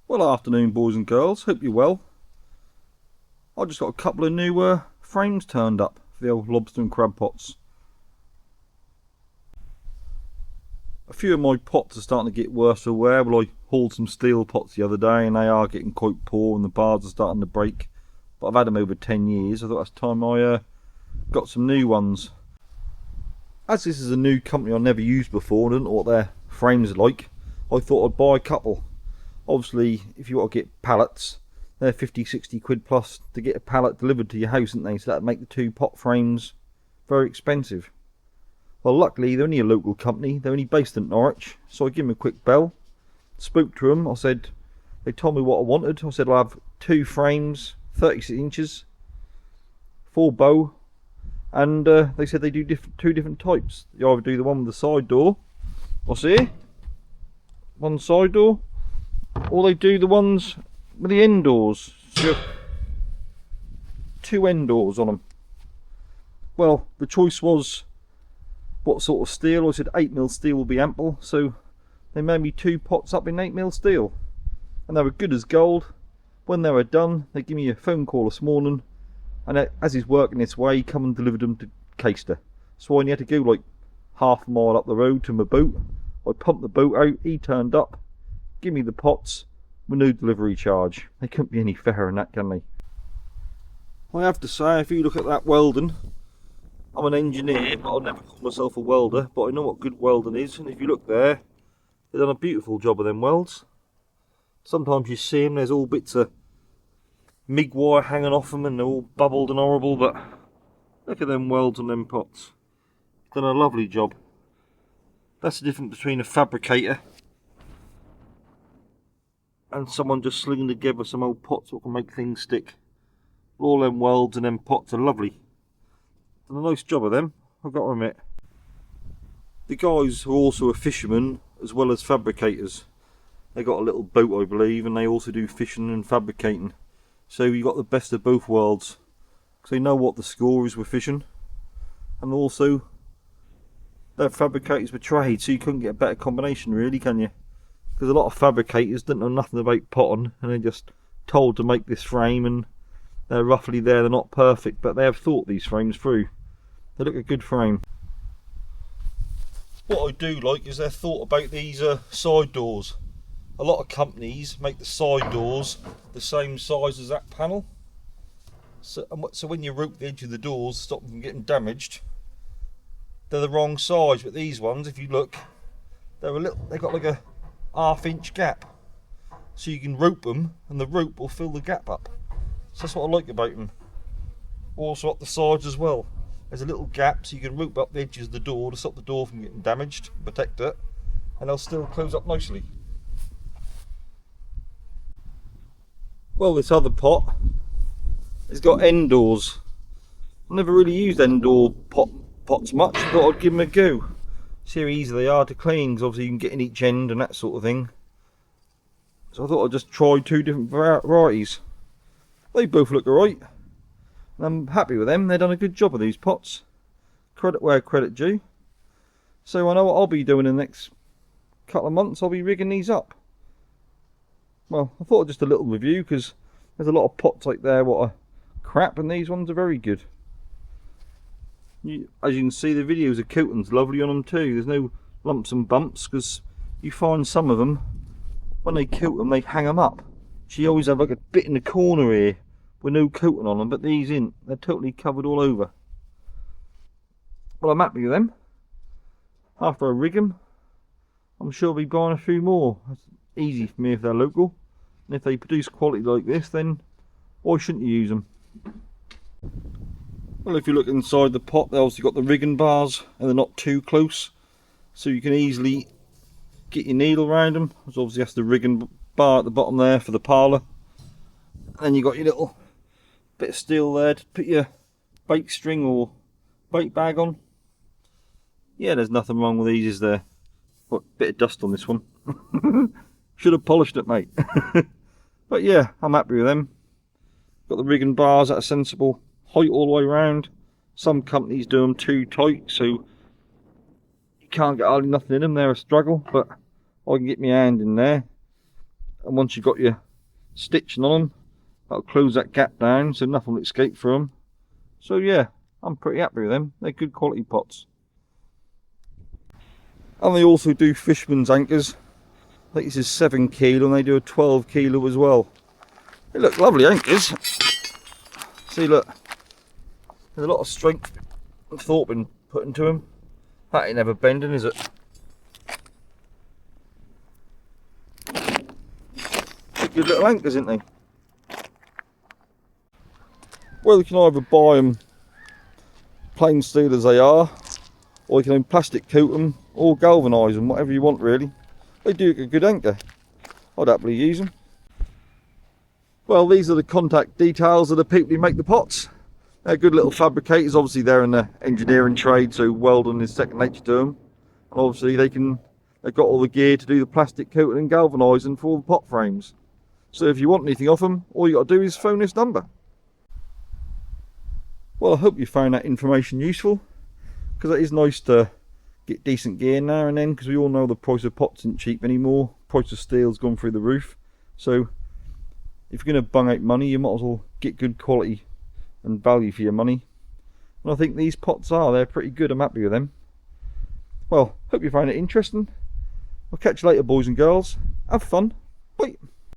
Well, afternoon boys and girls, hope you're well. I just got a couple of new frames turned up for the old lobster and crab pots. A few of my pots are starting to get worse for wear. Well, I hauled some steel pots the other day and they are getting quite poor and the bars are starting to break. But I've had them over 10 years, I thought it's time I got some new ones. As this is a new company I've never used before and I don't know what their frames are like, I thought I'd buy a couple. Obviously, if you want to get pallets, they're 50-60 quid plus to get a pallet delivered to your house, aren't they? So that'd make the two pot frames very expensive. Well, luckily they're only a local company, they're only based in Norwich, so I give them a quick bell, spoke to them. I said, they told me what I wanted. I said I'll have two frames, 36 inches, full bow, and they said they do two different types. You either do the one with the side door, what's here, one side door, or they do the ones with the end doors. So two end doors on them. Well, the choice was what sort of steel. I said 8mm steel will be ample, so they made me two pots up in 8mm steel, and they were good as gold. When they were done, they gave me a phone call this morning, and as he's working this way, he come and delivered them to Caister. So I only had to go like half a mile up the road to my boat. I pumped the boat out, he turned up, give me the pots with no delivery charge. They couldn't be any fairer than that, can they? I have to say, if you look at that welding, I'm an engineer, but I'll never call myself a welder, but I know what good welding is, and if you look there, they've done a beautiful job of them welds. Sometimes you see them, there's all bits of MIG wire hanging off them and they're all bubbled and horrible, but look at them welds on them pots. Done a lovely job. That's the difference between a fabricator and someone just slinging together some old pots that can make things stick. All them welds and them pots are lovely. Done a nice job of them, I've got to admit. The guys are also a fisherman as well as fabricators. They got a little boat, I believe, and they also do fishing and fabricating. So you got the best of both worlds, because they know what the score is with fishing, and also they're fabricators by trade, so you couldn't get a better combination, really, can you? Because a lot of fabricators don't know nothing about potting, and they're just told to make this frame, and they're roughly there. They're not perfect, but they have thought these frames through. They look a good frame. What I do like is they're thought about these side doors. A lot of companies make the side doors the same size as that panel, so when you rope the edge of the doors to stop them from getting damaged, they're the wrong size. But these ones, if you look, they've got like a half-inch gap, so you can rope them and the rope will fill the gap up. So that's what I like about them. Also up the sides as well, there's a little gap so you can rope up the edges of the door to stop the door from getting damaged, protect it, and they'll still close up nicely. Well, this other pot has got end doors. I've never really used end door pots much, but I'd give them a go. See how easy they are to clean, because obviously you can get in each end and that sort of thing. So I thought I'd just try two different varieties. They both look alright, and I'm happy with them. They've done a good job of these pots. Credit where credit due. So I know what I'll be doing in the next couple of months. I'll be rigging these up. Well, I thought just a little review, because there's a lot of pots like there what are crap, and these ones are very good. As you can see, the videos of coating's lovely on them too. There's no lumps and bumps, because you find some of them, when they coat them, they hang them up. So you always have like a bit in the corner here with no coating on them, but these ain't. They're totally covered all over. Well, I'm happy with them. After I rig them, I'm sure I'll be buying a few more. That's easy for me if they're local, and if they produce quality like this, then why shouldn't you use them? Well, if you look inside the pot, they obviously got the rigging bars and they're not too close, so you can easily get your needle around them. There's obviously that's the rigging bar at the bottom there for the parlour, and then you got your little bit of steel there to put your bait string or bait bag on. Yeah, there's nothing wrong with these, is there? What, bit of dust on this one. Should have polished it, mate. But yeah, I'm happy with them. Got the rigging bars at a sensible height all the way around. Some companies do them too tight, so you can't get hardly nothing in them. They're a struggle, but I can get my hand in there. and once you've got your stitching on them, that'll close that gap down so nothing will escape from them. So yeah, I'm pretty happy with them. They're good quality pots. And they also do fisherman's anchors. I think this is 7 kilo and they do a 12 kilo as well. They look lovely anchors. See, look, there's a lot of strength and thought been put into them. That ain't never bending, is it? Good little anchors, isn't they? Well, you can either buy them plain steel as they are, or you can plastic coat them or galvanise them, whatever you want really. They do a good anchor. I'd happily use them. Well, these are the contact details of the people who make the pots. They're good little fabricators. Obviously they're in the engineering trade, so welding is second nature to them. And obviously they've got all the gear to do the plastic coating and galvanising for all the pot frames. So if you want anything off them, all you got to do is phone this number. Well, I hope you found that information useful, because it is nice to get decent gear now and then, because we all know the price of pots isn't cheap anymore. Price of steel's gone through the roof. So if you're going to bung out money, you might as well get good quality and value for your money. And I think these pots they're pretty good. I'm happy with them. Well, hope you found it interesting. I'll catch you later, boys and girls. Have fun. Bye.